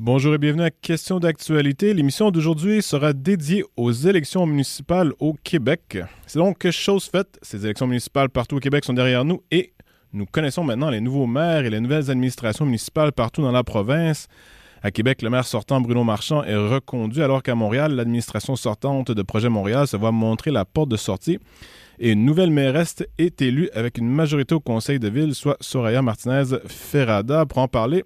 Bonjour et bienvenue à Question d'actualité. L'émission d'aujourd'hui sera dédiée aux élections municipales au Québec. C'est donc chose faite. Ces élections municipales partout au Québec sont derrière nous et nous connaissons maintenant les nouveaux maires et les nouvelles administrations municipales partout dans la province. À Québec, le maire sortant Bruno Marchand est reconduit alors qu'à Montréal, l'administration sortante de Projet Montréal se voit montrer la porte de sortie et une nouvelle mairesse est élue avec une majorité au conseil de ville, soit Soraya Martinez-Ferrada. Pour en parler,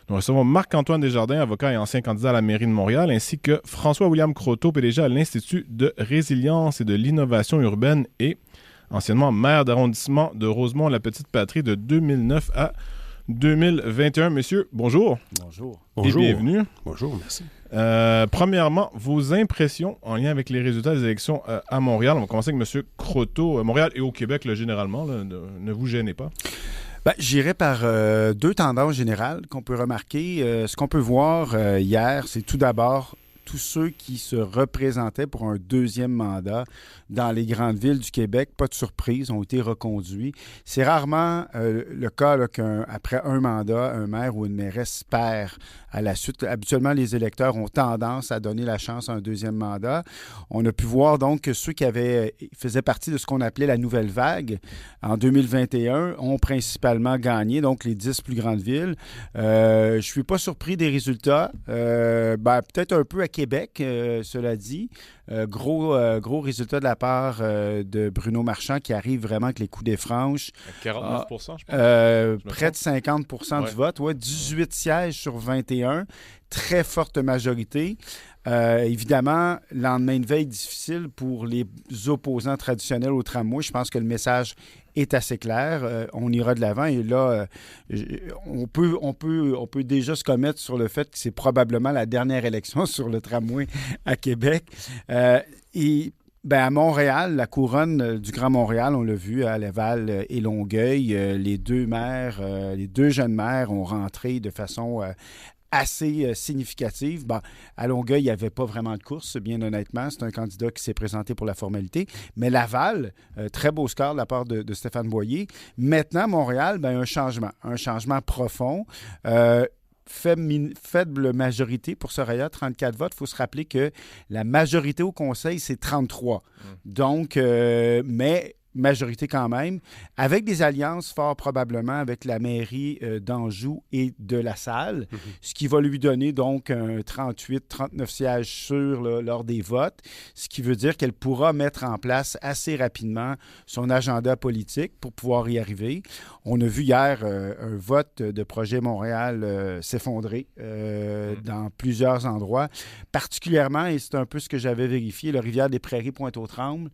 nous recevons Marc-Antoine Desjardins, avocat et ancien candidat à la mairie de Montréal, ainsi que François-William Croteau, PDG à l'Institut de résilience et de l'innovation urbaine et anciennement maire d'arrondissement de Rosemont-la-Petite-Patrie de 2009 à 2021. Messieurs, bonjour. Bonjour. Et bienvenue. Bonjour, merci. Premièrement, vos impressions en lien avec les résultats des élections à Montréal. On va commencer avec M. Croteau. Montréal et au Québec, là, généralement, là, ne vous gênez pas. J'irai par deux tendances générales qu'on peut remarquer. Ce qu'on peut voir hier, c'est tout d'abord tous ceux qui se représentaient pour un deuxième mandat dans les grandes villes du Québec, pas de surprise, ont été reconduits. C'est rarement le cas là, qu'après un mandat, un maire ou une mairesse perd à la suite. Habituellement, les électeurs ont tendance à donner la chance à un deuxième mandat. On a pu voir donc que ceux qui faisaient partie de ce qu'on appelait la nouvelle vague en 2021 ont principalement gagné, donc les 10 plus grandes villes. Je ne suis pas surpris des résultats. Peut-être un peu à Québec, cela dit. Gros résultat de la part de Bruno Marchand qui arrive vraiment avec les coups des franches. 49 je pense. Près de 50 du vote. 18 sièges sur 21. Très forte majorité. Évidemment, lendemain de veille difficile pour les opposants traditionnels au tramway. Je pense que le message est assez clair. On ira de l'avant et là, on peut déjà se commettre sur le fait que c'est probablement la dernière élection sur le tramway à Québec. À Montréal, la couronne du Grand Montréal, on l'a vu à Laval et Longueuil, les deux jeunes maires ont rentré de façon assez significative. À Longueuil, il n'y avait pas vraiment de course, bien honnêtement. C'est un candidat qui s'est présenté pour la formalité. Mais Laval, très beau score de la part de Stéphane Boyer. Maintenant, Montréal, un changement profond. Faible majorité pour Soraya, 34 votes. Il faut se rappeler que la majorité au conseil, c'est 33. Donc, mais majorité quand même, avec des alliances fort probablement avec la mairie d'Anjou et de La Salle, ce qui va lui donner donc un 38-39 sièges sûrs lors des votes, ce qui veut dire qu'elle pourra mettre en place assez rapidement son agenda politique pour pouvoir y arriver. On a vu hier un vote de Projet Montréal s'effondrer dans plusieurs endroits, particulièrement, et c'est un peu ce que j'avais vérifié, le Rivière-des-Prairies, Pointe-aux-Trembles,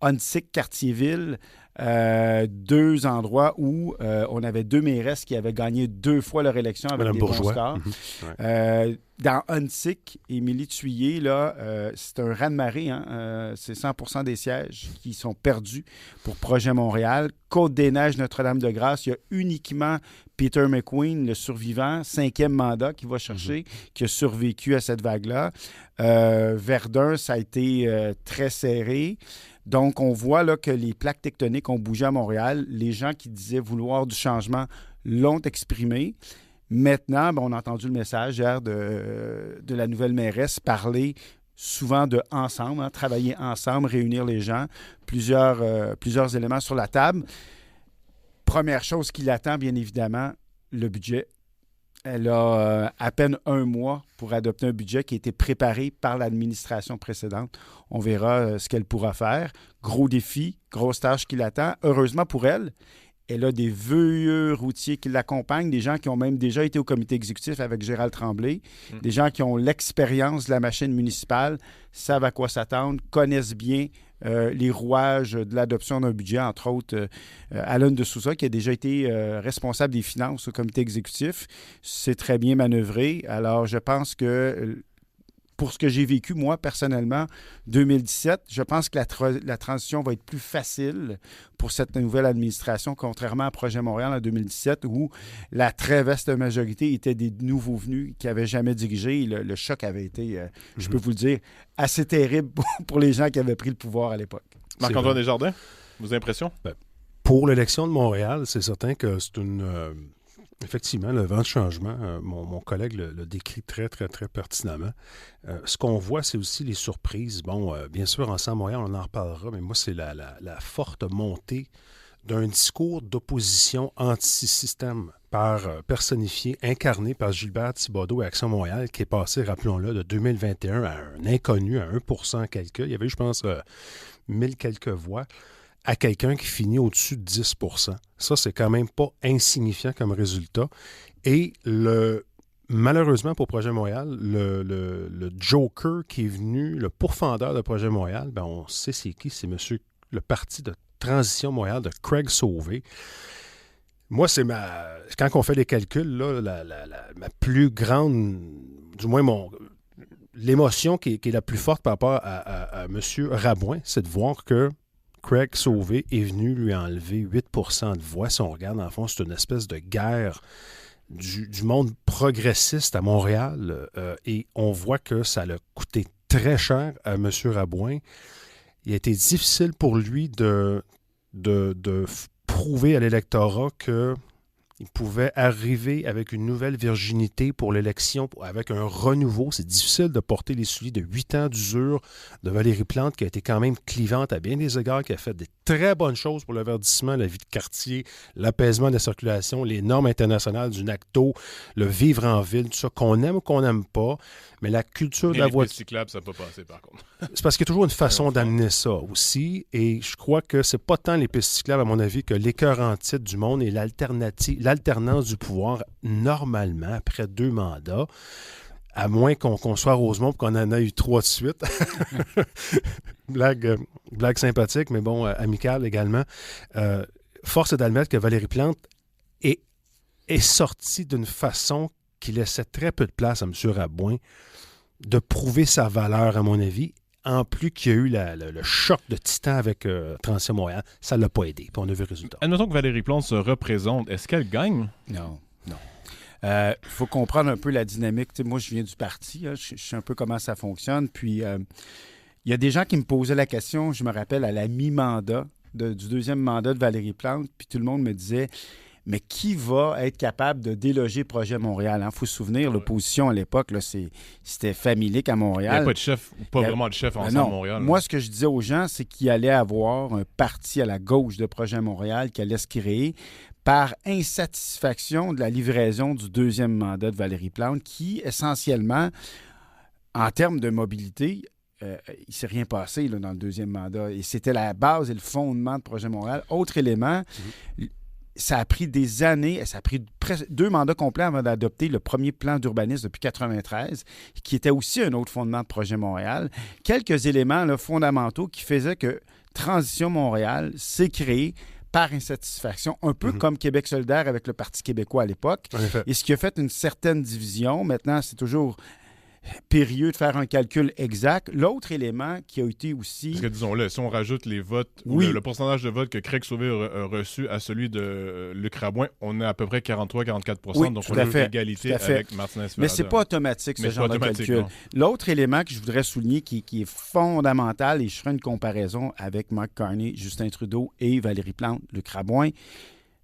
Huntsic, Cartierville, deux endroits où on avait deux mairesses qui avaient gagné 2 fois leur élection avec des bons scores. Dans Huntsic, Émilie Thuillier, là, c'est un raz-de-marée. C'est 100% des sièges qui sont perdus pour Projet Montréal. Côte-des-Neiges, Notre-Dame-de-Grâce, il y a uniquement Peter McQueen, le survivant, 5e mandat, qui va chercher, qui a survécu à cette vague-là. Verdun, ça a été très serré. Donc, on voit là, que les plaques tectoniques ont bougé à Montréal. Les gens qui disaient vouloir du changement l'ont exprimé. Maintenant, on a entendu le message hier de la nouvelle mairesse parler souvent de ensemble, travailler ensemble, réunir les gens, plusieurs éléments sur la table. Première chose qui l'attend, bien évidemment, le budget. Elle a à peine 1 mois pour adopter un budget qui a été préparé par l'administration précédente. On verra ce qu'elle pourra faire. Gros défi, grosse tâche qui l'attend. Heureusement pour elle, elle a des vœux routiers qui l'accompagnent, des gens qui ont même déjà été au comité exécutif avec Gérald Tremblay, des gens qui ont l'expérience de la machine municipale, savent à quoi s'attendre, connaissent bien les rouages de l'adoption d'un budget, entre autres Alain de Souza, qui a déjà été responsable des finances au comité exécutif. C'est très bien manœuvré. Alors, je pense que pour ce que j'ai vécu, moi, personnellement, 2017, je pense que la transition va être plus facile pour cette nouvelle administration, contrairement à Projet Montréal en 2017, où la très vaste majorité était des nouveaux venus qui n'avaient jamais dirigé. Le choc avait été, je peux vous le dire, assez terrible pour les gens qui avaient pris le pouvoir à l'époque. Marc-Antoine Desjardins, vos impressions? Pour l'élection de Montréal, c'est certain que c'est une Effectivement, le vent de changement, mon collègue le décrit très, très, très pertinemment. Ce qu'on voit, c'est aussi les surprises. Bon, bien sûr, Ensemble Montréal, on en reparlera, mais moi, c'est la forte montée d'un discours d'opposition anti-système personnifié, incarné par Gilbert Thibodeau et Action Montréal, qui est passé, rappelons-le, de 2021 à un inconnu, à 1% quelques. Il y avait eu, je pense, 1000 quelques voix, à quelqu'un qui finit au-dessus de 10%. Ça, c'est quand même pas insignifiant comme résultat. Et malheureusement pour Projet Montréal, le joker qui est venu, le pourfendeur de Projet Montréal, ben on sait c'est qui, c'est le parti de Transition Montréal de Craig Sauvé. Moi, quand on fait les calculs, là, ma plus grande, du moins l'émotion qui est la plus forte par rapport à M. Rabouin, c'est de voir que Craig Sauvé est venu lui enlever 8% de voix. Si on regarde, en fond, c'est une espèce de guerre du monde progressiste à Montréal. Et on voit que ça l'a coûté très cher à M. Rabouin. Il a été difficile pour lui de prouver à l'électorat qu'il pouvait arriver avec une nouvelle virginité pour l'élection, avec un renouveau. C'est difficile de porter les souliers de 8 ans d'usure de Valérie Plante, qui a été quand même clivante à bien des égards, qui a fait des très bonnes choses pour le verdissement, la vie de quartier, l'apaisement de la circulation, les normes internationales du NACTO, le vivre en ville, tout ça, qu'on aime ou qu'on n'aime pas. Mais la culture de la voiture... Les pistes cyclables, ça n'a pas passé, par contre. C'est parce qu'il y a toujours une façon d'amener ça aussi. Et je crois que c'est pas tant les pistes cyclables, à mon avis, que l'écœur en titre du monde et l'alternance du pouvoir, normalement, après 2 mandats, à moins qu'on soit à Rosemont et qu'on en a eu 3 de suite. blague sympathique, mais bon, amicale également. Force est d'admettre que Valérie Plante est sortie d'une façon qui laissait très peu de place à M. Rabouin de prouver sa valeur, à mon avis. En plus qu'il y a eu le choc de titan avec Transition Montréal, ça ne l'a pas aidé. Puis on a vu le résultat. Admettons que Valérie Plante se représente. Est-ce qu'elle gagne? Non. Il faut comprendre un peu la dynamique. T'sais, moi, je viens du parti. Je sais un peu comment ça fonctionne. Puis, il y a des gens qui me posaient la question, je me rappelle, à la mi-mandat, du 2e mandat de Valérie Plante, puis tout le monde me disait... Mais qui va être capable de déloger Projet Montréal? Il faut se souvenir, l'opposition à l'époque, là, c'était familique à Montréal. Il n'y a pas de chef, ou pas vraiment de chef Ensemble Montréal. Moi, ce que je disais aux gens, c'est qu'il allait avoir un parti à la gauche de Projet Montréal qui allait se créer par insatisfaction de la livraison du 2e mandat de Valérie Plante, qui, essentiellement, en termes de mobilité, il ne s'est rien passé là, dans le 2e mandat. Et c'était la base et le fondement de Projet Montréal. Autre élément... Ça a pris des années, ça a pris presque 2 mandats complets avant d'adopter le premier plan d'urbanisme depuis 1993, qui était aussi un autre fondement de Projet Montréal. Quelques éléments là, fondamentaux qui faisaient que Transition Montréal s'est créée par insatisfaction, un peu comme Québec solidaire avec le Parti québécois à l'époque. Et ce qui a fait une certaine division. Maintenant, c'est toujours... périlleux de faire un calcul exact. L'autre élément qui a été aussi... Parce que, disons-le, si on rajoute les votes, oui. le pourcentage de votes que Craig Sauvé a reçu à celui de Luc Rabouin, on est à peu près 43-44 oui, donc on a une égalité avec Martinez-Ferrada. Mais c'est pas automatique, ce genre de calcul. Non. L'autre élément que je voudrais souligner qui est fondamental, et je ferai une comparaison avec Mark Carney, Justin Trudeau et Valérie Plante, Luc Rabouin.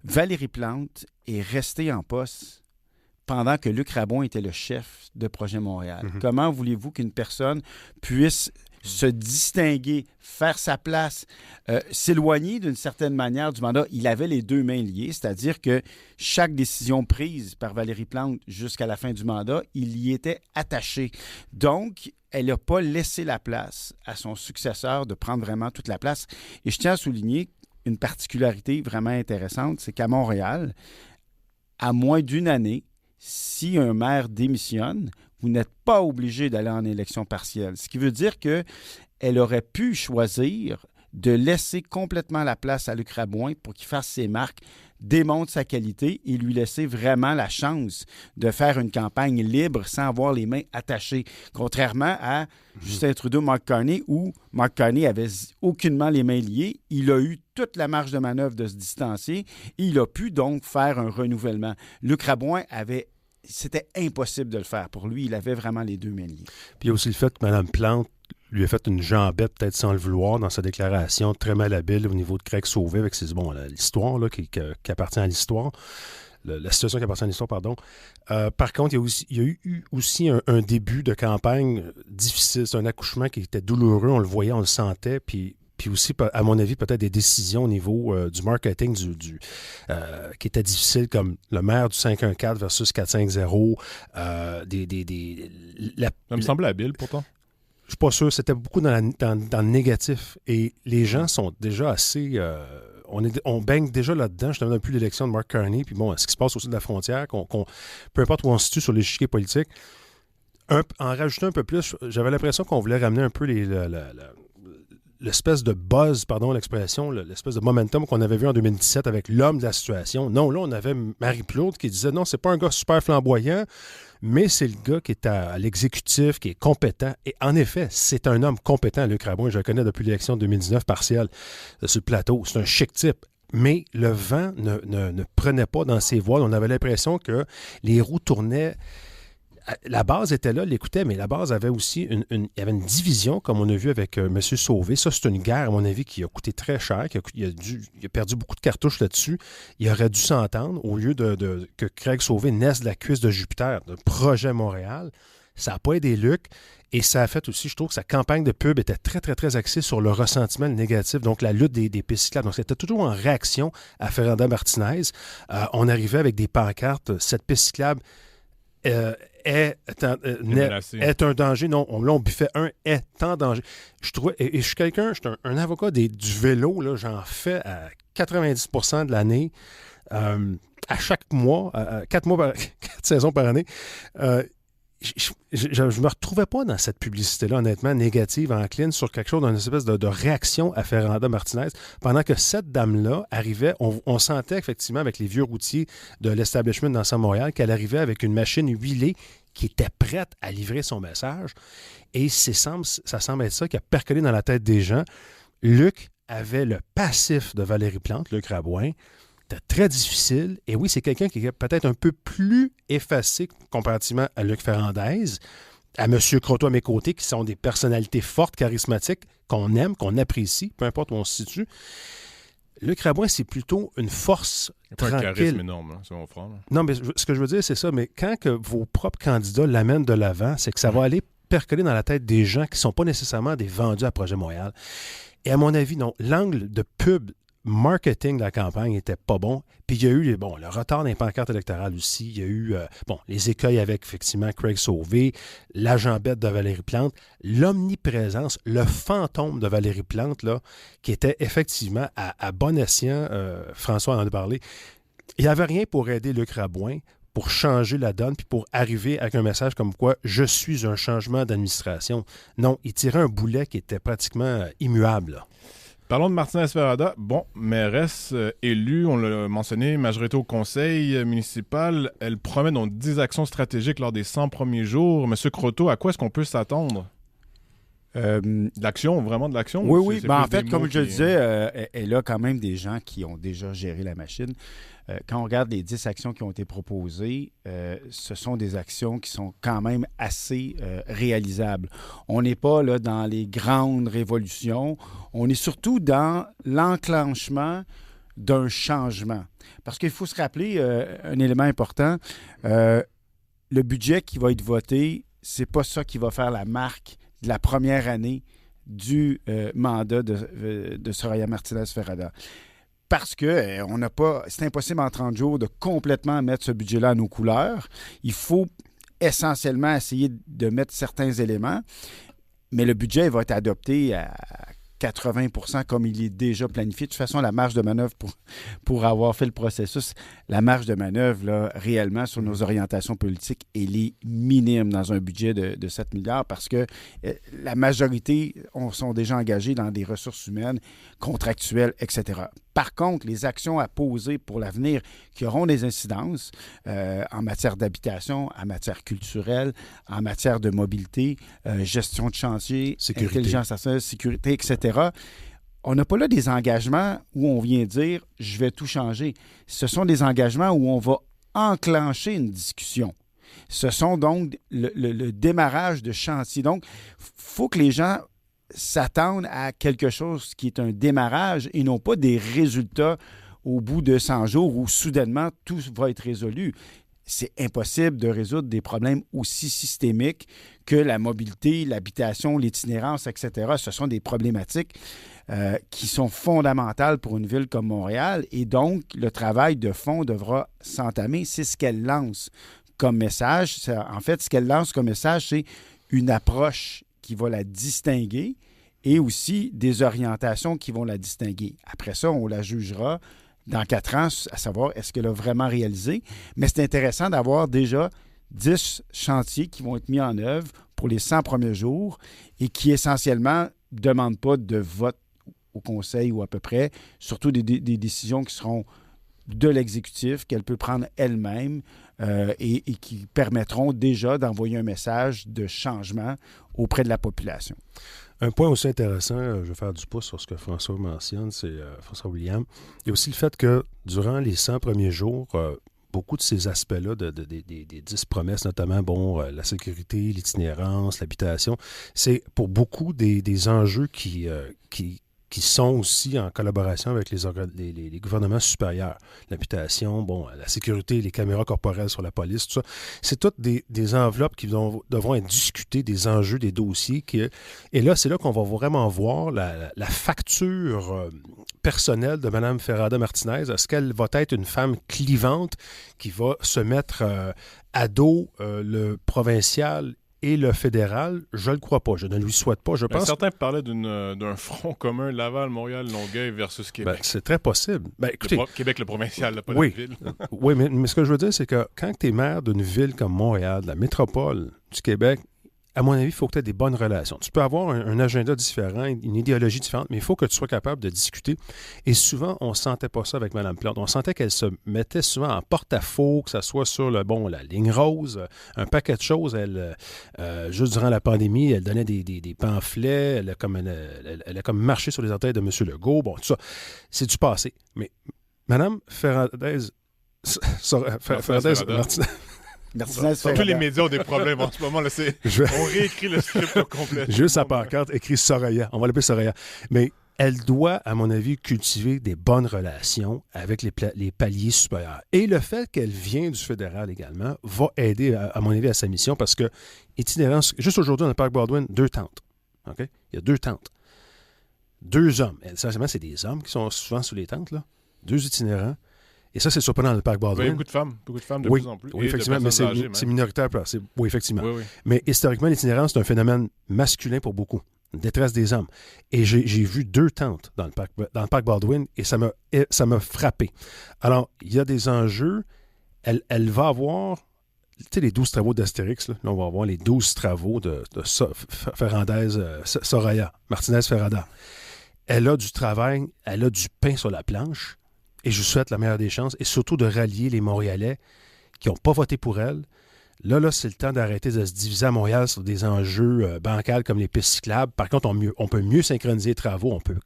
Valérie Plante est restée en poste pendant que Luc Rabouin était le chef de Projet Montréal. Comment voulez-vous qu'une personne puisse se distinguer, faire sa place, s'éloigner d'une certaine manière du mandat? Il avait les 2 mains liées, c'est-à-dire que chaque décision prise par Valérie Plante jusqu'à la fin du mandat, il y était attaché. Donc, elle n'a pas laissé la place à son successeur de prendre vraiment toute la place. Et je tiens à souligner une particularité vraiment intéressante, c'est qu'à Montréal, à moins d'1 année, si un maire démissionne, vous n'êtes pas obligé d'aller en élection partielle. Ce qui veut dire qu'elle aurait pu choisir de laisser complètement la place à Luc Rabouin pour qu'il fasse ses marques, démontre sa qualité et lui laisser vraiment la chance de faire une campagne libre sans avoir les mains attachées. Contrairement à Justin Trudeau, Mark Carney, où Mark Carney avait aucunement les mains liées, il a eu toute la marge de manœuvre de se distancier et il a pu donc faire un renouvellement. Luc Rabouin c'était impossible de le faire. Pour lui, il avait vraiment les 2 mains liées. Puis il y a aussi le fait que Mme Plante lui a fait une jambette, peut-être sans le vouloir, dans sa déclaration très malhabile au niveau de Craig Sauvé, avec l'histoire là, qui appartient à l'histoire. la situation qui appartient à l'histoire, pardon. Par contre, il y a eu aussi un début de campagne difficile. C'est un accouchement qui était douloureux, on le voyait, on le sentait, puis aussi, à mon avis, peut-être des décisions au niveau du marketing qui étaient difficiles, comme le maire du 514 versus 450. Ça me semble habile, pourtant. Je suis pas sûr. C'était beaucoup dans le négatif. Et les gens sont déjà assez... on baigne déjà là-dedans. Je te donne plus l'élection de Mark Carney. Puis bon, ce qui se passe aussi de la frontière, peu importe où on se situe sur l'échiquier politique, en rajoutant un peu plus, j'avais l'impression qu'on voulait ramener un peu l'espèce de buzz, pardon l'expression, l'espèce de momentum qu'on avait vu en 2017 avec l'homme de la situation. Non, là, on avait Marie-Claude qui disait, non, c'est pas un gars super flamboyant, mais c'est le gars qui est à l'exécutif, qui est compétent. Et en effet, c'est un homme compétent, Luc Rabouin. Je le connais depuis l'élection de 2019 partielle sur le plateau. C'est un chic type. Mais le vent ne prenait pas dans ses voiles. On avait l'impression que les roues tournaient. La base était là, l'écoutait, mais la base avait aussi il y avait une division, comme on a vu avec M. Sauvé. Ça, c'est une guerre, à mon avis, qui a coûté très cher, il a perdu beaucoup de cartouches là-dessus. Il aurait dû s'entendre, au lieu que Craig Sauvé naisse de la cuisse de Jupiter, d'un projet Montréal. Ça n'a pas aidé Luc, et ça a fait aussi, je trouve, que sa campagne de pub était très, très, très axée sur le ressentiment, le négatif, donc la lutte des pistes cyclables. Donc, c'était toujours en réaction à Fernanda Martinez. On arrivait avec des pancartes, cette piste cyclable est un danger. Non, là, on biffait est en danger. Je suis quelqu'un, je suis un avocat du vélo, là, j'en fais à 90% de l'année, à chaque mois, 4 saisons par année. Je ne me retrouvais pas dans cette publicité-là, honnêtement, négative, encline, sur quelque chose d'une espèce de réaction à Fernanda Martinez. Pendant que cette dame-là arrivait, on sentait effectivement avec les vieux routiers de l'establishment d'Ensemble Montréal qu'elle arrivait avec une machine huilée qui était prête à livrer son message. Et ça semble être ça qui a percolé dans la tête des gens. Luc avait le passif de Valérie Plante, Luc Rabouin. C'était très difficile. Et oui, c'est quelqu'un qui est peut-être un peu plus effacé comparativement à Luc Ferrandez, à M. Croteau à mes côtés, qui sont des personnalités fortes, charismatiques, qu'on aime, qu'on apprécie, peu importe où on se situe. Luc Rabouin, c'est plutôt une force tranquille. Pas un charisme énorme, hein, c'est mon frère. Non, mais ce que je veux dire, c'est ça. Mais quand que vos propres candidats l'amènent de l'avant, c'est que ça va aller percoler dans la tête des gens qui ne sont pas nécessairement des vendus à Projet Montréal. Et à mon avis, non. L'angle de pub marketing de la campagne n'était pas bon. Puis il y a eu le retard dans les pancartes électorales aussi. Il y a eu les écueils avec effectivement Craig Sauvé, l'agent bête de Valérie Plante, l'omniprésence, le fantôme de Valérie Plante, là, qui était effectivement à bon escient, François en a parlé. Il n'y avait rien pour aider Luc Rabouin, pour changer la donne, puis pour arriver avec un message comme quoi « je suis un changement d'administration ». Non, il tirait un boulet qui était pratiquement immuable, là. Parlons de Martinez Ferrada. Bon, mairesse élue, on l'a mentionné, majorité au conseil municipal. Elle promet donc 10 actions stratégiques lors des 100 premiers jours. Monsieur Croteau, à quoi est-ce qu'on peut s'attendre? De l'action, vraiment de l'action? Oui. Ben, en fait, comme je le disais, elle a quand même des gens qui ont déjà géré la machine. Quand on regarde les 10 actions qui ont été proposées, ce sont des actions qui sont quand même assez réalisables. On n'est pas là dans les grandes révolutions. On est surtout dans l'enclenchement d'un changement. Parce qu'il faut se rappeler un élément important. Le budget qui va être voté, c'est pas ça qui va faire la marque de la première année du mandat de Soraya Martinez Ferrada. Parce que c'est impossible en 30 jours de complètement mettre ce budget-là à nos couleurs. Il faut essentiellement essayer de mettre certains éléments, mais le budget va être adopté à 80% comme il est déjà planifié. De toute façon, la marge de manœuvre pour avoir fait le processus, la marge de manœuvre, là, réellement, sur nos orientations politiques, elle est minime dans un budget de 7 milliards parce que la majorité sont déjà engagés dans des ressources humaines, contractuelles, etc. Par contre, les actions à poser pour l'avenir qui auront des incidences en matière d'habitation, en matière culturelle, en matière de mobilité, gestion de chantier, sécurité. Intelligence artificielle, sécurité, etc. On n'a pas là des engagements où on vient dire « je vais tout changer ». Ce sont des engagements où on va enclencher une discussion. Ce sont donc le démarrage de chantier. Donc, il faut que les gens s'attendent à quelque chose qui est un démarrage et non pas des résultats au bout de 100 jours où soudainement tout va être résolu. C'est impossible de résoudre des problèmes aussi systémiques que la mobilité, l'habitation, l'itinérance, etc. Ce sont des problématiques qui sont fondamentales pour une ville comme Montréal et donc le travail de fond devra s'entamer. C'est ce qu'elle lance comme message. En fait, ce qu'elle lance comme message, c'est une approche qui va la distinguer et aussi des orientations qui vont la distinguer. Après ça, on la jugera dans 4 ans, à savoir est-ce qu'elle a vraiment réalisé. Mais c'est intéressant d'avoir déjà 10 chantiers qui vont être mis en œuvre pour les 100 premiers jours et qui essentiellement ne demandent pas de vote au conseil ou à peu près, surtout des décisions qui seront de l'exécutif, qu'elle peut prendre elle-même et qui permettront déjà d'envoyer un message de changement auprès de la population. Un point aussi intéressant, je vais faire du pouce sur ce que François mentionne, c'est François William. Il y a aussi le fait que durant les 100 premiers jours, beaucoup de ces aspects-là, des 10 promesses, notamment la sécurité, l'itinérance, l'habitation, c'est pour beaucoup des enjeux qui sont aussi en collaboration avec les gouvernements supérieurs. L'habitation, la sécurité, les caméras corporelles sur la police, tout ça. C'est toutes des enveloppes qui devront être discutées, des enjeux, des dossiers. Et là, c'est là qu'on va vraiment voir la facture personnelle de Mme Ferrada-Martinez. Est-ce qu'elle va être une femme clivante qui va se mettre à dos le provincial et le fédéral? Je ne le crois pas. Je ne lui souhaite pas. Je pense. Certains parlaient d'un front commun Laval, Montréal, Longueuil versus Québec. C'est très possible. Écoutez, Québec, le provincial, pas oui, la ville. Oui, mais ce que je veux dire, c'est que quand tu es maire d'une ville comme Montréal, de la métropole du Québec, à mon avis, il faut que tu aies des bonnes relations. Tu peux avoir un agenda différent, une idéologie différente, mais il faut que tu sois capable de discuter. Et souvent, on ne sentait pas ça avec Mme Plante. On sentait qu'elle se mettait souvent en porte-à-faux, que ce soit sur la ligne rose, un paquet de choses. Juste durant la pandémie, elle donnait des pamphlets, elle a comme marché sur les orteils de M. Legault. Tout ça, c'est du passé. Mais Mme Ferrandez-Martinez... Tous les médias ont des problèmes en ce moment. Là, on réécrit le script au complet. Juste sa pancarte, écrit Soraya. On va l'appeler Soraya. Mais elle doit, à mon avis, cultiver des bonnes relations avec les paliers supérieurs. Et le fait qu'elle vient du fédéral également va aider, à mon avis, à sa mission parce que itinérance, juste aujourd'hui, dans le Parc Baldwin, 2 tentes. Okay? Il y a 2 tentes. 2 hommes. Essentiellement, c'est des hommes qui sont souvent sous les tentes, là. 2 itinérants. Et ça, c'est surprenant dans le Parc Baldwin. Beaucoup de femmes de plus en plus. Oui, effectivement, mais c'est minoritaire. Oui, effectivement. Oui. Mais historiquement, l'itinérance, c'est un phénomène masculin pour beaucoup. Une détresse des hommes. Et j'ai vu 2 tentes dans le Parc Baldwin et ça m'a frappé. Alors, il y a des enjeux. Elle va avoir, les 12 travaux d'Astérix. Là, on va avoir les 12 travaux de Soraya, Martinez-Ferrada. Elle a du travail, elle a du pain sur la planche. Et je lui souhaite la meilleure des chances et surtout de rallier les Montréalais qui n'ont pas voté pour elle. Là, c'est le temps d'arrêter de se diviser à Montréal sur des enjeux bancals comme les pistes cyclables. Par contre, on peut mieux synchroniser les travaux, on peut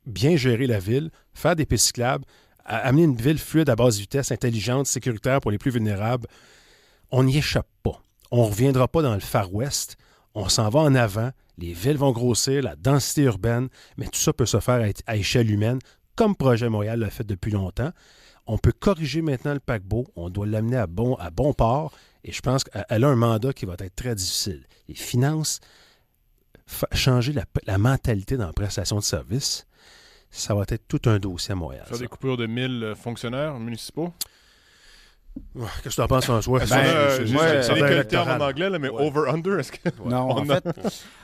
bien gérer la ville, faire des pistes cyclables, amener une ville fluide à basse vitesse, intelligente, sécuritaire pour les plus vulnérables. On n'y échappe pas. On ne reviendra pas dans le Far West. On s'en va en avant. Les villes vont grossir, la densité urbaine, mais tout ça peut se faire à échelle humaine. Comme Projet Montréal l'a fait depuis longtemps. On peut corriger maintenant le paquebot. On doit l'amener à bon port. Et je pense qu'elle a un mandat qui va être très difficile. Les finances, changer la mentalité dans la prestation de service, ça va être tout un dossier à Montréal. Faire des coupures de 1000 fonctionnaires municipaux? Qu'est-ce que tu en penses, François? C'est le terme en anglais, là, mais over-under, est-ce que... Non,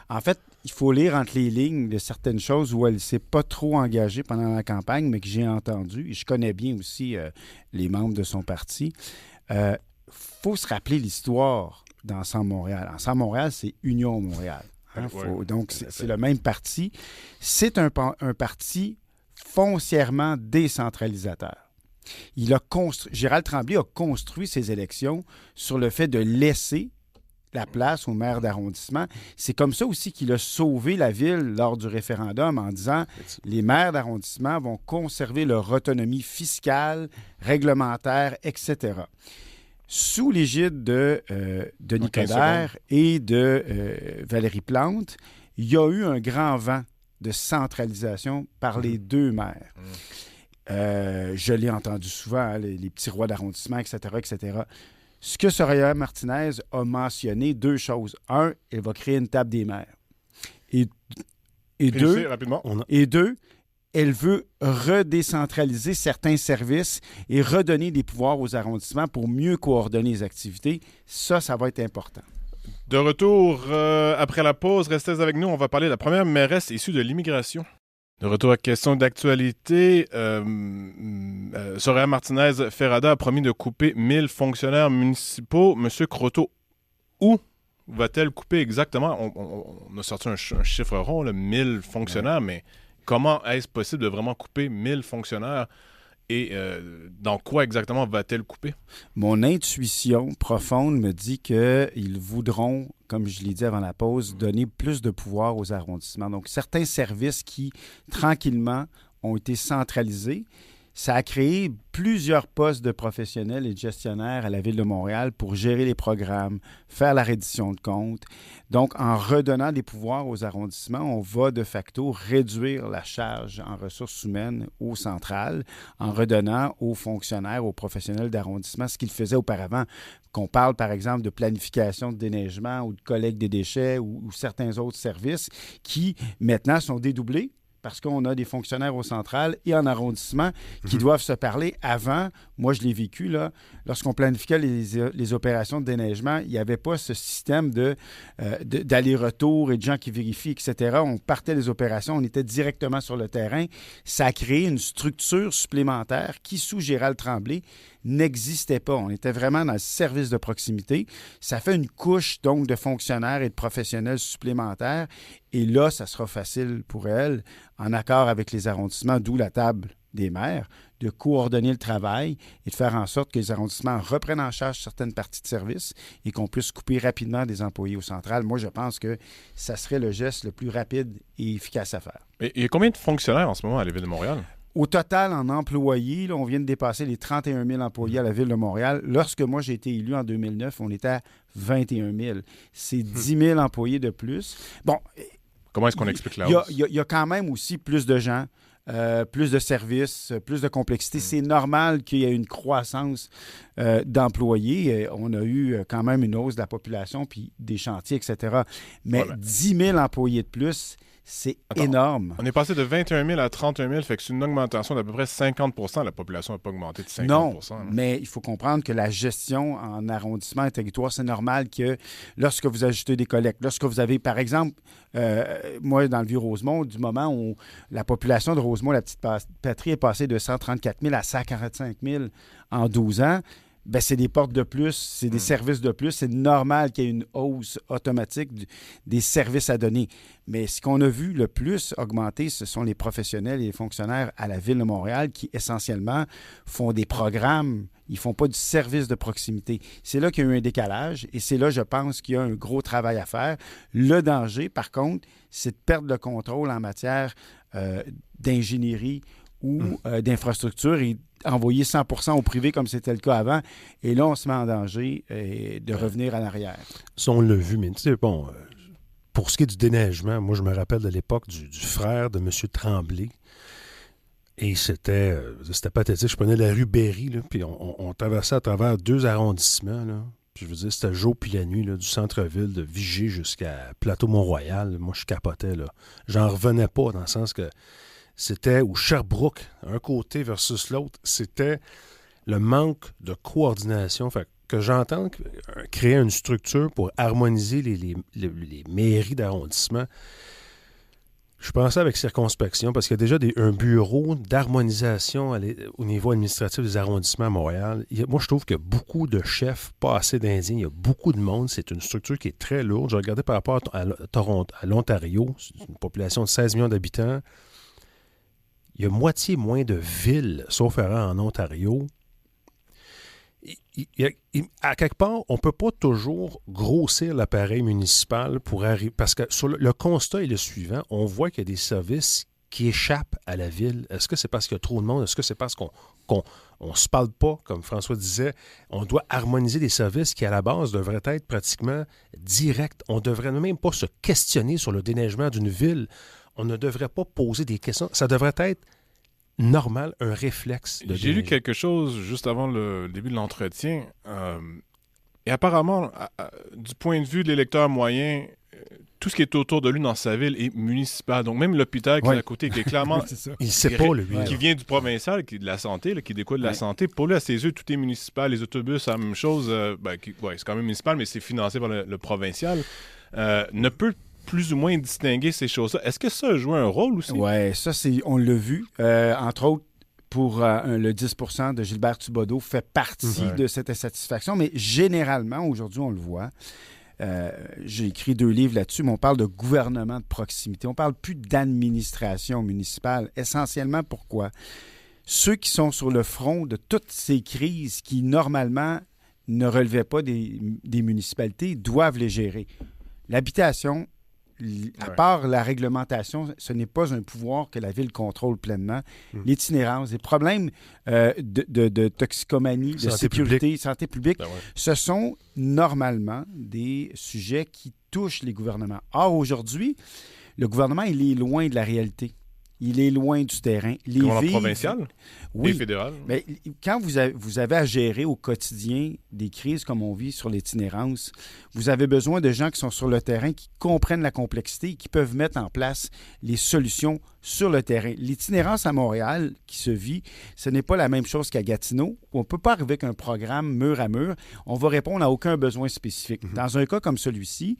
en fait, il faut lire entre les lignes de certaines choses où elle ne s'est pas trop engagée pendant la campagne, mais que j'ai entendu. Et je connais bien aussi les membres de son parti. Faut se rappeler l'histoire d'Ensemble Montréal. Ensemble Montréal, c'est Union Montréal. Donc, c'est le même parti. C'est un parti foncièrement décentralisateur. Gérald Tremblay a construit ses élections sur le fait de laisser la place au maire d'arrondissement. C'est comme ça aussi qu'il a sauvé la ville lors du référendum en disant les maires d'arrondissement vont conserver leur autonomie fiscale, réglementaire, etc. Sous l'égide de Denis Coderre et de Valérie Plante, il y a eu un grand vent de centralisation par les 2 maires. Je l'ai entendu souvent, hein, les petits rois d'arrondissement, etc., etc. Ce que Soraya Martinez a mentionné, 2 choses. 1, elle va créer une table des maires. Et 2, rapidement. Elle veut redécentraliser certains services et redonner des pouvoirs aux arrondissements pour mieux coordonner les activités. Ça va être important. De retour après la pause, restez avec nous. On va parler de la première mairesse issue de l'immigration. De retour à question d'actualité, Soraya Martinez Ferrada a promis de couper 1000 fonctionnaires municipaux. Monsieur Croteau, où va-t-elle couper exactement? On a sorti un chiffre rond, là, 1000 fonctionnaires, mais comment est-ce possible de vraiment couper 1000 fonctionnaires? Et dans quoi exactement va-t-elle couper? Mon intuition profonde me dit qu'ils voudront, comme je l'ai dit avant la pause, donner plus de pouvoir aux arrondissements. Donc, certains services qui, tranquillement, ont été centralisés. Ça a créé plusieurs postes de professionnels et de gestionnaires à la Ville de Montréal pour gérer les programmes, faire la reddition de comptes. Donc, en redonnant des pouvoirs aux arrondissements, on va de facto réduire la charge en ressources humaines aux centrales, en redonnant aux fonctionnaires, aux professionnels d'arrondissement ce qu'ils faisaient auparavant. Qu'on parle, par exemple, de planification de déneigement ou de collecte des déchets ou certains autres services qui, maintenant, sont dédoublés. Parce qu'on a des fonctionnaires au central et en arrondissement qui doivent se parler avant. Moi, je l'ai vécu, là. Lorsqu'on planifiait les opérations de déneigement, il n'y avait pas ce système d'aller-retour et de gens qui vérifient, etc. On partait des opérations, on était directement sur le terrain. Ça a créé une structure supplémentaire qui, sous Gérald Tremblay, n'existait pas. On était vraiment dans le service de proximité. Ça fait une couche, donc, de fonctionnaires et de professionnels supplémentaires. Et là, ça sera facile pour elle, en accord avec les arrondissements, d'où la table des maires, de coordonner le travail et de faire en sorte que les arrondissements reprennent en charge certaines parties de service et qu'on puisse couper rapidement des employés au central. Moi, je pense que ça serait le geste le plus rapide et efficace à faire. Et il y a combien de fonctionnaires en ce moment à la Ville de Montréal? Au total, en employés, là, on vient de dépasser les 31 000 employés à la Ville de Montréal. Lorsque moi, j'ai été élu en 2009, on était à 21 000. C'est 10 000 employés de plus. Bon. Comment est-ce qu'on explique la hausse? Il y a quand même aussi plus de gens, plus de services, plus de complexité. C'est normal qu'il y ait une croissance d'employés. On a eu quand même une hausse de la population, puis des chantiers, etc. Mais 10 000 employés de plus, c'est énorme. On est passé de 21 000 à 31 000, fait que c'est une augmentation d'à peu près 50 %. La population n'a pas augmenté de 50 Non, hein. mais il faut comprendre que la gestion en arrondissement et territoire, c'est normal que lorsque vous ajoutez des collectes, lorsque vous avez, par exemple, moi, dans le Vieux-Rosemont, du moment où la population de Rosemont, la petite patrie, est passée de 134 000 à 145 000 en 12 ans, bien, c'est des portes de plus, c'est des services de plus. C'est normal qu'il y ait une hausse automatique des services à donner. Mais ce qu'on a vu le plus augmenter, ce sont les professionnels et les fonctionnaires à la Ville de Montréal qui, essentiellement, font des programmes. Ils ne font pas du service de proximité. C'est là qu'il y a eu un décalage et c'est là, je pense, qu'il y a un gros travail à faire. Le danger, par contre, c'est de perdre le contrôle en matière d'ingénierie ou d'infrastructure et envoyer 100% au privé comme c'était le cas avant. Et là, on se met en danger de revenir en arrière. Ça, on l'a vu, mais tu sais, bon, pour ce qui est du déneigement, moi, je me rappelle de l'époque du frère de M. Tremblay. Et c'était pathétique. Je prenais la rue Berry, là, puis on traversait à travers 2 arrondissements, là. Puis je veux dire, c'était le jour puis la nuit, là, du centre-ville, de Vigier jusqu'à Plateau-Mont-Royal. Moi, je capotais, là. J'en revenais pas, dans le sens que c'était, ou Sherbrooke, un côté versus l'autre, c'était le manque de coordination. Fait que j'entends créer une structure pour harmoniser les mairies d'arrondissement. Je pensais avec circonspection, parce qu'il y a déjà un bureau d'harmonisation au niveau administratif des arrondissements à Montréal. Moi, je trouve qu'il y a beaucoup de chefs, pas assez d'Indiens. Il y a beaucoup de monde. C'est une structure qui est très lourde. Je regardais par rapport à Toronto, à l'Ontario, c'est une population de 16 millions d'habitants. Il y a moitié moins de villes, sauf erreur, en Ontario. À quelque part, on ne peut pas toujours grossir l'appareil municipal pour arriver. Parce que sur le constat est le suivant. On voit qu'il y a des services qui échappent à la ville. Est-ce que c'est parce qu'il y a trop de monde? Est-ce que c'est parce qu'on ne se parle pas, comme François disait? On doit harmoniser des services qui, à la base, devraient être pratiquement directs. On ne devrait même pas se questionner sur le déneigement d'une ville. On ne devrait pas poser des questions. Ça devrait être normal, un réflexe de J'ai lu déneiger. quelque chose juste avant le début de l'entretien. Et apparemment, du point de vue de l'électeur moyen, tout ce qui est autour de lui dans sa ville est municipal. Donc même l'hôpital qui est à côté, qui est clairement... C'est ça. Il ne sait pas, lui. qui vient du provincial, qui est de la santé, là, qui découle de la santé. Pour lui, à ses yeux, tout est municipal. Les autobus, la même chose. C'est quand même municipal, mais c'est financé par le provincial. Ne peut plus ou moins distinguer ces choses-là. Est-ce que ça a joué un rôle aussi? Oui, ça, on l'a vu. Entre autres, pour le 10 % de Gilbert Thibodeau fait partie de cette insatisfaction. Mais généralement, aujourd'hui, on le voit. J'ai écrit 2 livres là-dessus, mais on parle de gouvernement de proximité. On ne parle plus d'administration municipale. Essentiellement, pourquoi? Ceux qui sont sur le front de toutes ces crises qui, normalement, ne relevaient pas des municipalités, doivent les gérer. L'habitation, à part la réglementation, ce n'est pas un pouvoir que la ville contrôle pleinement. L'itinérance, les problèmes de toxicomanie, de sécurité, santé publique, ce sont normalement des sujets qui touchent les gouvernements. Or, aujourd'hui, le gouvernement, il est loin de la réalité. Il est loin du terrain. Les villes provinciales et fédérales. Mais quand vous avez à gérer au quotidien des crises comme on vit sur l'itinérance, vous avez besoin de gens qui sont sur le terrain, qui comprennent la complexité et qui peuvent mettre en place les solutions sur le terrain. L'itinérance à Montréal qui se vit, ce n'est pas la même chose qu'à Gatineau. On ne peut pas arriver avec un programme mur à mur. On va répondre à aucun besoin spécifique. Dans un cas comme celui-ci,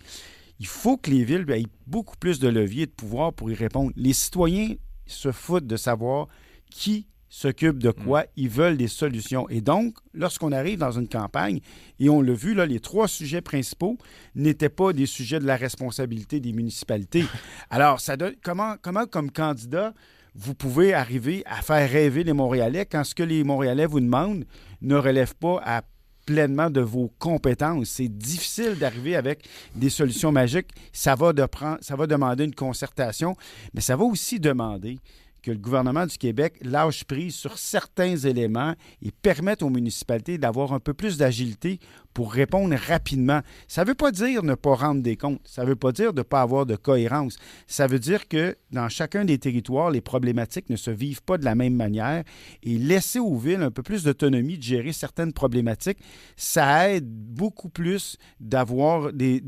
il faut que les villes aient beaucoup plus de leviers et de pouvoir pour y répondre. Les citoyens se foutent de savoir qui s'occupe de quoi. Ils veulent des solutions. Et donc, lorsqu'on arrive dans une campagne, et on l'a vu, là, les 3 sujets principaux n'étaient pas des sujets de la responsabilité des municipalités. Alors, ça donne, comment, comme candidat, vous pouvez arriver à faire rêver les Montréalais quand ce que les Montréalais vous demandent ne relève pas pleinement de vos compétences. C'est difficile d'arriver avec des solutions magiques. Ça va demander une concertation, mais ça va aussi demander que le gouvernement du Québec lâche prise sur certains éléments et permette aux municipalités d'avoir un peu plus d'agilité pour répondre rapidement. Ça ne veut pas dire ne pas rendre des comptes. Ça ne veut pas dire de ne pas avoir de cohérence. Ça veut dire que dans chacun des territoires, les problématiques ne se vivent pas de la même manière et laisser aux villes un peu plus d'autonomie de gérer certaines problématiques, ça aide beaucoup plus d'avoir des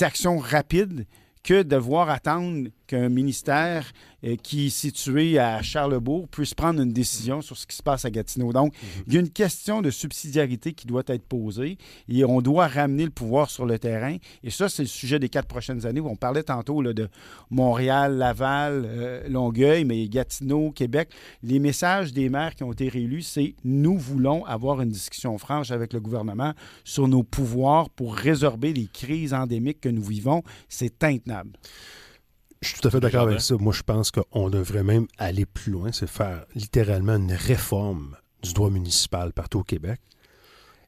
actions rapides que de devoir attendre qu'un ministère qui est situé à Charlesbourg puisse prendre une décision sur ce qui se passe à Gatineau. Donc, il y a une question de subsidiarité qui doit être posée et on doit ramener le pouvoir sur le terrain. Et ça, c'est le sujet des 4 prochaines années. On parlait tantôt là, de Montréal, Laval, Longueuil, mais Gatineau, Québec. Les messages des maires qui ont été réélus, c'est « Nous voulons avoir une discussion franche avec le gouvernement sur nos pouvoirs pour résorber les crises endémiques que nous vivons. » C'est intenable. Je suis tout à fait d'accord avec ça. Moi, je pense qu'on devrait même aller plus loin, c'est faire littéralement une réforme du droit municipal partout au Québec.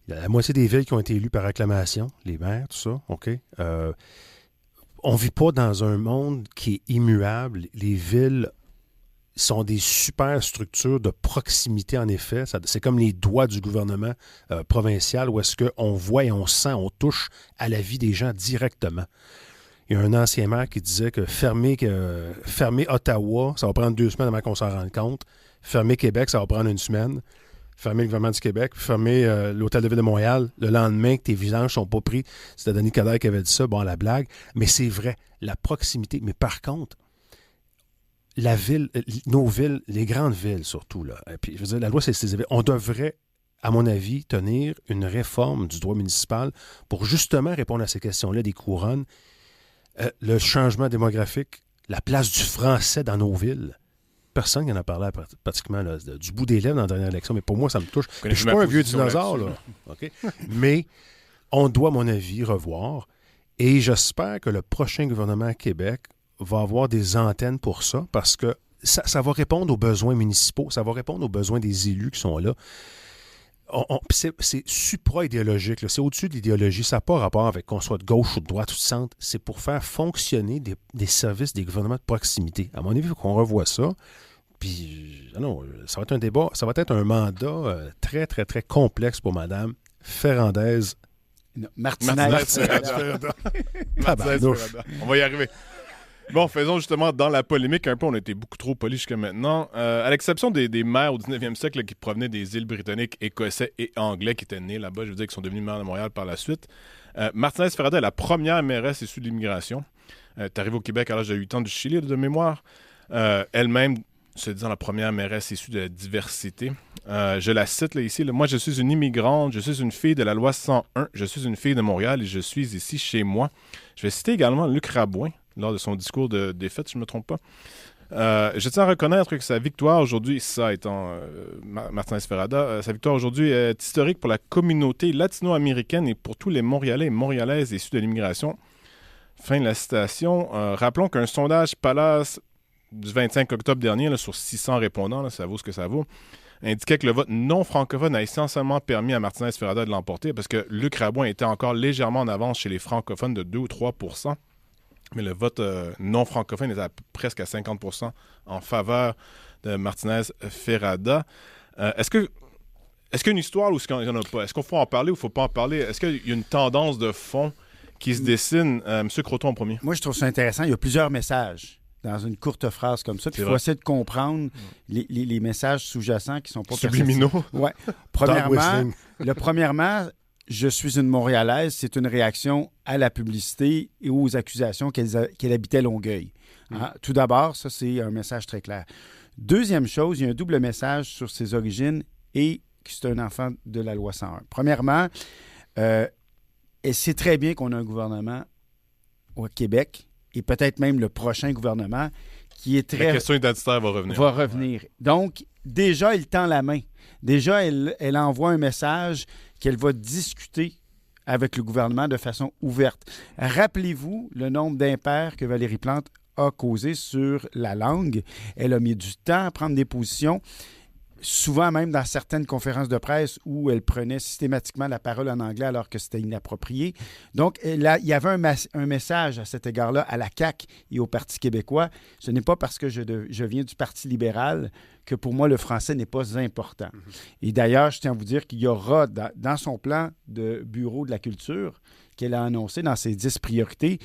Il y a la moitié des villes qui ont été élues par acclamation, les maires, tout ça, OK? On ne vit pas dans un monde qui est immuable. Les villes sont des super structures de proximité, en effet. C'est comme les doigts du gouvernement provincial où est-ce qu'on voit et on sent, on touche à la vie des gens directement. Il y a un ancien maire qui disait que fermer Ottawa, ça va prendre 2 semaines avant qu'on s'en rende compte. Fermer Québec, ça va prendre 1 semaine. Fermer le gouvernement du Québec, fermer l'Hôtel de Ville de Montréal, le lendemain que tes vidanges ne sont pas pris. C'était Denis Coderre qui avait dit ça, bon, la blague. Mais c'est vrai, la proximité. Mais par contre, la ville, nos villes, les grandes villes surtout, là, puis je veux dire, la loi, on devrait, à mon avis, tenir une réforme du droit municipal pour justement répondre à ces questions-là des couronnes. Le changement démographique, la place du français dans nos villes. Personne n'en a parlé pratiquement là, du bout des lèvres dans la dernière élection, mais pour moi, ça me touche. Je ne suis pas un vieux dinosaure, là. Okay? Mais on doit, à mon avis, revoir. Et j'espère que le prochain gouvernement à Québec va avoir des antennes pour ça, parce que ça va répondre aux besoins municipaux, ça va répondre aux besoins des élus qui sont là. C'est supra-idéologique, là. C'est au-dessus de l'idéologie. Ça n'a pas rapport avec qu'on soit de gauche ou de droite ou de centre. C'est pour faire fonctionner des services, des gouvernements de proximité. À mon avis, il faut qu'on revoie ça. Puis, non, ça va être un débat, ça va être un mandat très, très, très complexe pour Mme Ferrandaise. Martinez. On va y arriver. Bon, faisons justement dans la polémique un peu. On a été beaucoup trop polis jusqu'à maintenant. À l'exception des maires au 19e siècle là, qui provenaient des îles britanniques, écossais et anglais qui étaient nés là-bas, je veux dire, qui sont devenus maires de Montréal par la suite. Martinez-Ferrada est la première mairesse issue de l'immigration. Est arrivée au Québec à l'âge de 8 ans du Chili, de mémoire. Elle-même se disant la première mairesse issue de la diversité. Je la cite là, ici. Là, moi, je suis une immigrante, je suis une fille de la loi 101, je suis une fille de Montréal et je suis ici chez moi. Je vais citer également Luc Rabouin lors de son discours de défaite, si je ne me trompe pas. Je tiens à reconnaître que sa victoire aujourd'hui, ça étant Martinez-Ferrada, sa victoire aujourd'hui est historique pour la communauté latino-américaine et pour tous les Montréalais et Montréalaises issus de l'immigration. Fin de la citation. Rappelons qu'un sondage Palace du 25 octobre dernier, là, sur 600 répondants, là, ça vaut ce que ça vaut, indiquait que le vote non francophone a essentiellement permis à Martinez-Ferrada de l'emporter parce que Luc Rabouin était encore légèrement en avance chez les francophones de 2 ou 3 %. Mais le vote non francophone était presque à 50 % en faveur de Martinez-Ferrada. Est-ce qu'il y a une histoire ou est-ce qu'il n'y en a pas? Est-ce qu'il faut en parler ou il ne faut pas en parler? Est-ce qu'il y a une tendance de fond qui se dessine? M. Croteau en premier. Moi, je trouve ça intéressant. Il y a plusieurs messages dans une courte phrase comme ça. Il faut essayer de comprendre les messages sous-jacents qui sont pas subliminaux. Ouais. Premièrement, je suis une Montréalaise, c'est une réaction à la publicité et aux accusations qu'elle habitait Longueuil. Hein? Tout d'abord, ça, c'est un message très clair. Deuxième chose, il y a un double message sur ses origines et que c'est un enfant de la loi 101. Premièrement, elle sait très bien qu'on a un gouvernement au Québec et peut-être même le prochain gouvernement qui est très... La question identitaire va revenir. Va revenir. Donc, déjà, elle tend la main. Déjà, elle envoie un message qu'elle va discuter avec le gouvernement de façon ouverte. Rappelez-vous le nombre d'impairs que Valérie Plante a causé sur la langue. Elle a mis du temps à prendre des positions, souvent même dans certaines conférences de presse où elle prenait systématiquement la parole en anglais alors que c'était inapproprié. Donc, là, il y avait un message à cet égard-là à la CAQ et au Parti québécois. Ce n'est pas parce que je viens du Parti libéral que pour moi, le français n'est pas important. Et d'ailleurs, je tiens à vous dire qu'il y aura dans son plan de bureau de la culture qu'elle a annoncé dans ses 10 priorités,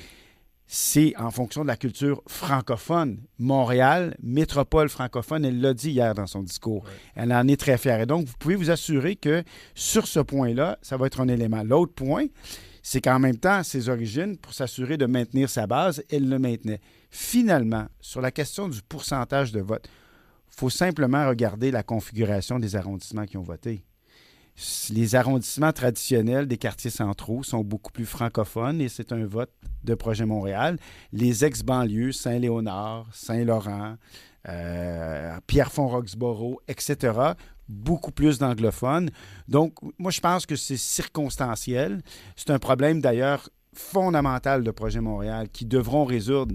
c'est en fonction de la culture francophone. Montréal, métropole francophone, elle l'a dit hier dans son discours. Ouais. Elle en est très fière. Et donc, vous pouvez vous assurer que sur ce point-là, ça va être un élément. L'autre point, c'est qu'en même temps, ses origines, pour s'assurer de maintenir sa base, elle le maintenait. Finalement, sur la question du pourcentage de vote, il faut simplement regarder la configuration des arrondissements qui ont voté. Les arrondissements traditionnels des quartiers centraux sont beaucoup plus francophones et c'est un vote de Projet Montréal. Les ex-banlieues, Saint-Léonard, Saint-Laurent, Pierrefonds-Roxborough, etc., beaucoup plus d'anglophones. Donc, moi, je pense que c'est circonstanciel. C'est un problème, d'ailleurs, fondamental de Projet Montréal qui devront résoudre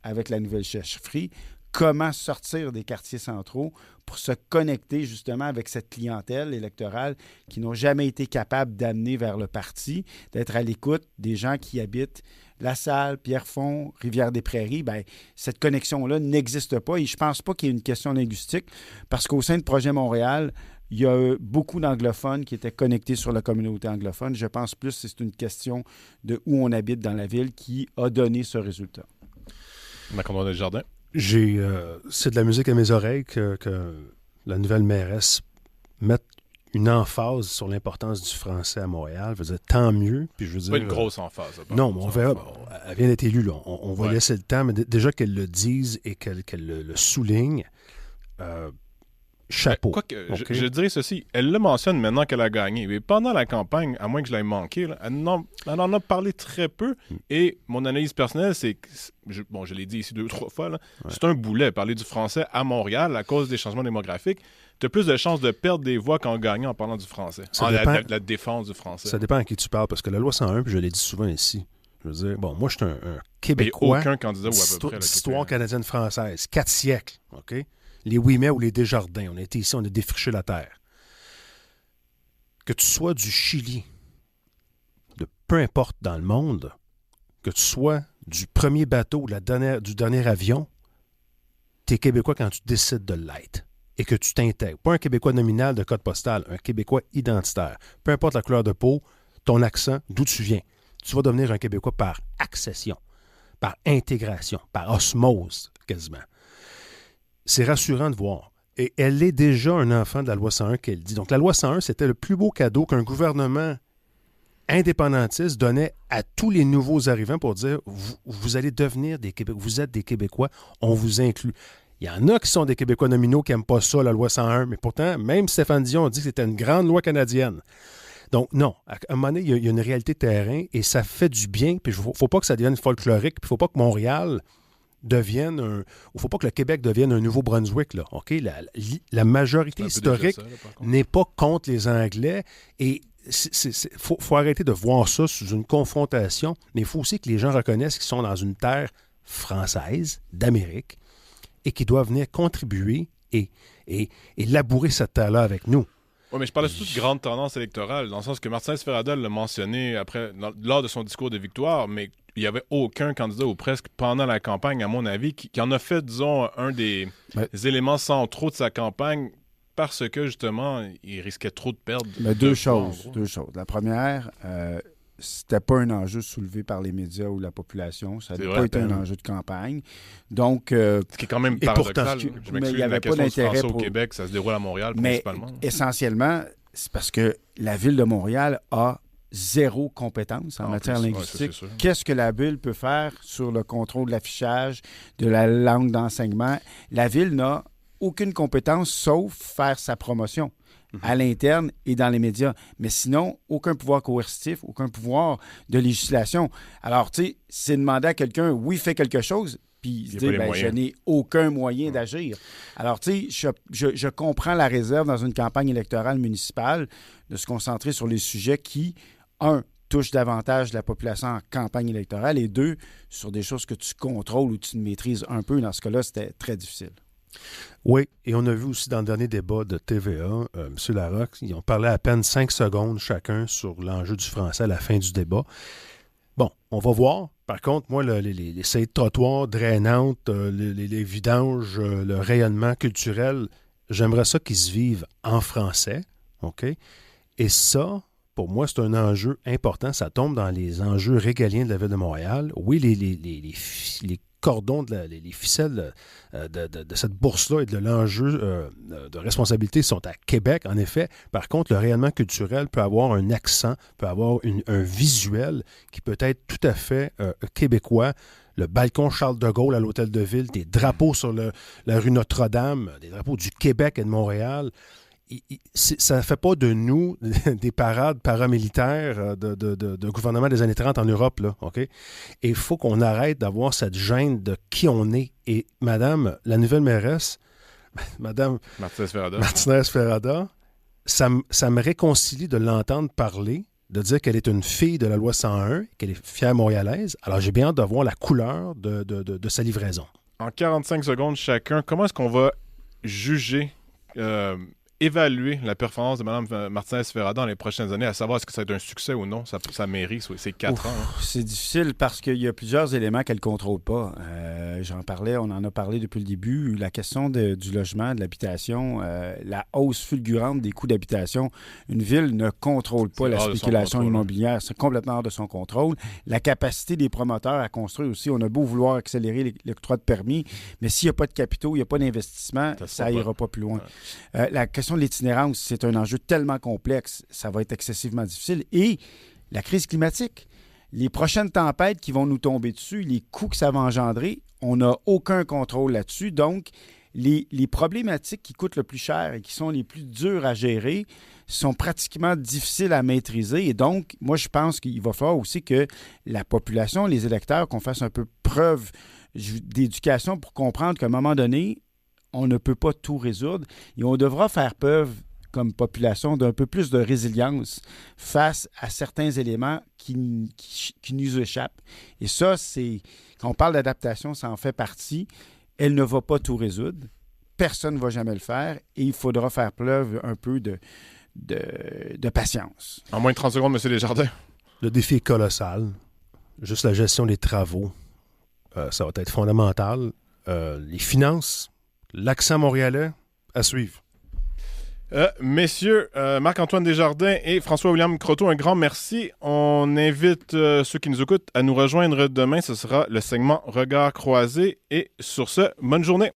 avec la nouvelle chefferie. Comment sortir des quartiers centraux pour se connecter justement avec cette clientèle électorale qui n'ont jamais été capables d'amener vers le parti, d'être à l'écoute des gens qui habitent La Salle, Pierrefonds, Rivière-des-Prairies. Bien, cette connexion-là n'existe pas et je ne pense pas qu'il y ait une question linguistique parce qu'au sein de Projet Montréal, il y a beaucoup d'anglophones qui étaient connectés sur la communauté anglophone. Je pense plus que c'est une question de où on habite dans la ville qui a donné ce résultat. Marc-André Desjardins. C'est de la musique à mes oreilles que la nouvelle mairesse mette une emphase sur l'importance du français à Montréal. Je veux dire, tant mieux. Puis je veux dire, pas une grosse emphase. Non, mais on verra. Elle vient d'être élue. Là. On va laisser le temps, mais déjà qu'elle le dise et qu'elle le souligne, chapeau. Quoique, okay. je dirais ceci, elle le mentionne maintenant qu'elle a gagné. Mais pendant la campagne, à moins que je l'aie manqué, là, elle en a parlé très peu. Et mon analyse personnelle, c'est que, je l'ai dit ici 2 ou 3 fois, là, c'est un boulet. Parler du français à Montréal à cause des changements démographiques, tu as plus de chances de perdre des voix qu'en gagnant en parlant du français. La défense du français. Ça dépend à qui tu parles, parce que la loi 101, puis je l'ai dit souvent ici, je veux dire, bon, moi, je suis un Québécois. Il n'y a aucun candidat ou à peu près. D'histoire canadienne-française, 4 siècles, OK? Les Ouimet ou les Desjardins. On a été ici, on a défriché la terre. Que tu sois du Chili, de peu importe dans le monde, que tu sois du premier bateau, du dernier avion, tu es Québécois quand tu décides de l'être et que tu t'intègres. Pas un Québécois nominal de code postal, un Québécois identitaire. Peu importe la couleur de peau, ton accent, d'où tu viens. Tu vas devenir un Québécois par accession. par intégration, par osmose, quasiment. C'est rassurant de voir. Et elle est déjà un enfant de la loi 101 qu'elle dit. Donc, la loi 101, c'était le plus beau cadeau qu'un gouvernement indépendantiste donnait à tous les nouveaux arrivants pour dire vous allez devenir des Québécois, vous êtes des Québécois, on vous inclut. Il y en a qui sont des Québécois nominaux qui n'aiment pas ça, la loi 101, mais pourtant, même Stéphane Dion a dit que c'était une grande loi canadienne. Donc, non, à un moment donné, il y a une réalité de terrain et ça fait du bien. Puis, il ne faut pas que ça devienne folklorique. Puis, il ne faut pas que Montréal devienne il ne faut pas que le Québec devienne un Nouveau-Brunswick. Là, OK? La majorité historique n'est pas contre les Anglais et faut arrêter de voir ça sous une confrontation, mais il faut aussi que les gens reconnaissent qu'ils sont dans une terre française, d'Amérique, et qu'ils doivent venir contribuer et labourer cette terre-là avec nous. Oui, mais je parlais surtout de grande tendance électorale, dans le sens que Martin Esferrada l'a mentionné lors de son discours de victoire, mais il n'y avait aucun candidat, ou presque, pendant la campagne, à mon avis, qui en a fait, disons, un des éléments centraux de sa campagne, parce que, justement, il risquait trop de perdre. Mais deux choses. La première, c'était pas un enjeu soulevé par les médias ou la population. Ça n'a pas été un enjeu de campagne. Donc, ce qui est quand même paradoxal. Je m'excuse, il n'y avait pas d'intérêt au Québec, ça se déroule à Montréal, principalement. Mais essentiellement, c'est parce que la Ville de Montréal a zéro compétence en matière linguistique. Qu'est-ce que la Ville peut faire sur le contrôle de l'affichage, de la langue d'enseignement? La Ville n'a aucune compétence sauf faire sa promotion à l'interne et dans les médias. Mais sinon, aucun pouvoir coercitif, aucun pouvoir de législation. Alors, tu sais, c'est demander à quelqu'un, oui, fais quelque chose, puis se dire, je n'ai aucun moyen d'agir. Alors, tu sais, je comprends la réserve dans une campagne électorale municipale de se concentrer sur les sujets qui, touchent davantage la population en campagne électorale, et deux, sur des choses que tu contrôles ou tu maîtrises un peu. Dans ce cas-là, c'était très difficile. Oui, et on a vu aussi dans le dernier débat de TVA, M. Larocque, ils ont parlé à peine 5 secondes chacun sur l'enjeu du français à la fin du débat. Bon, on va voir. Par contre, moi, les saillies de trottoir drainantes, les vidanges, le rayonnement culturel, j'aimerais ça qu'ils se vivent en français, OK? Et ça, pour moi, c'est un enjeu important. Ça tombe dans les enjeux régaliens de la Ville de Montréal. Oui, les cordons, les ficelles de cette bourse-là et de l'enjeu de responsabilité sont à Québec, en effet. Par contre, le rayonnement culturel peut avoir un accent, peut avoir un visuel qui peut être tout à fait québécois. Le balcon Charles de Gaulle à l'Hôtel de Ville, des drapeaux sur la rue Notre-Dame, des drapeaux du Québec et de Montréal. Ça ne fait pas de nous des parades paramilitaires de gouvernement des années 30 en Europe, là, OK? Et il faut qu'on arrête d'avoir cette gêne de qui on est. Et madame, la nouvelle mairesse, madame Martinez Ferrada, ça me réconcilie de l'entendre parler, de dire qu'elle est une fille de la loi 101, qu'elle est fière montréalaise. Alors, j'ai bien hâte de voir la couleur de sa livraison. En 45 secondes chacun, comment est-ce qu'on va juger évaluer la performance de Mme Martinez-Ferrada dans les prochaines années, à savoir est-ce que ça va être un succès ou non, sa mairie, c'est 4 ans. Hein. C'est difficile parce qu'il y a plusieurs éléments qu'elle ne contrôle pas. On en a parlé depuis le début. La question du logement, de l'habitation, la hausse fulgurante des coûts d'habitation. Une ville ne contrôle pas la spéculation immobilière. C'est complètement hors de son contrôle. La capacité des promoteurs à construire aussi. On a beau vouloir accélérer l'octroi de permis, mais s'il n'y a pas de capitaux, il n'y a pas d'investissement, ça n'ira pas plus loin. Ouais. La question de l'itinérance, c'est un enjeu tellement complexe, ça va être excessivement difficile. Et la crise climatique, les prochaines tempêtes qui vont nous tomber dessus, les coûts que ça va engendrer, on n'a aucun contrôle là-dessus. Donc, les problématiques qui coûtent le plus cher et qui sont les plus dures à gérer sont pratiquement difficiles à maîtriser. Et donc, moi, je pense qu'il va falloir aussi que la population, les électeurs, qu'on fasse un peu preuve d'éducation pour comprendre qu'à un moment donné, on ne peut pas tout résoudre et on devra faire preuve, comme population, d'un peu plus de résilience face à certains éléments qui nous échappent. Et ça, quand on parle d'adaptation, ça en fait partie. Elle ne va pas tout résoudre. Personne ne va jamais le faire et il faudra faire preuve un peu de patience. En moins de 30 secondes, M. Desjardins. Le défi est colossal. Juste la gestion des travaux, ça va être fondamental. Les finances, l'accent montréalais, à suivre. Messieurs, Marc-Antoine Desjardins et François-William Croteau, un grand merci. On invite ceux qui nous écoutent à nous rejoindre demain. Ce sera le segment Regard croisé. Et sur ce, bonne journée.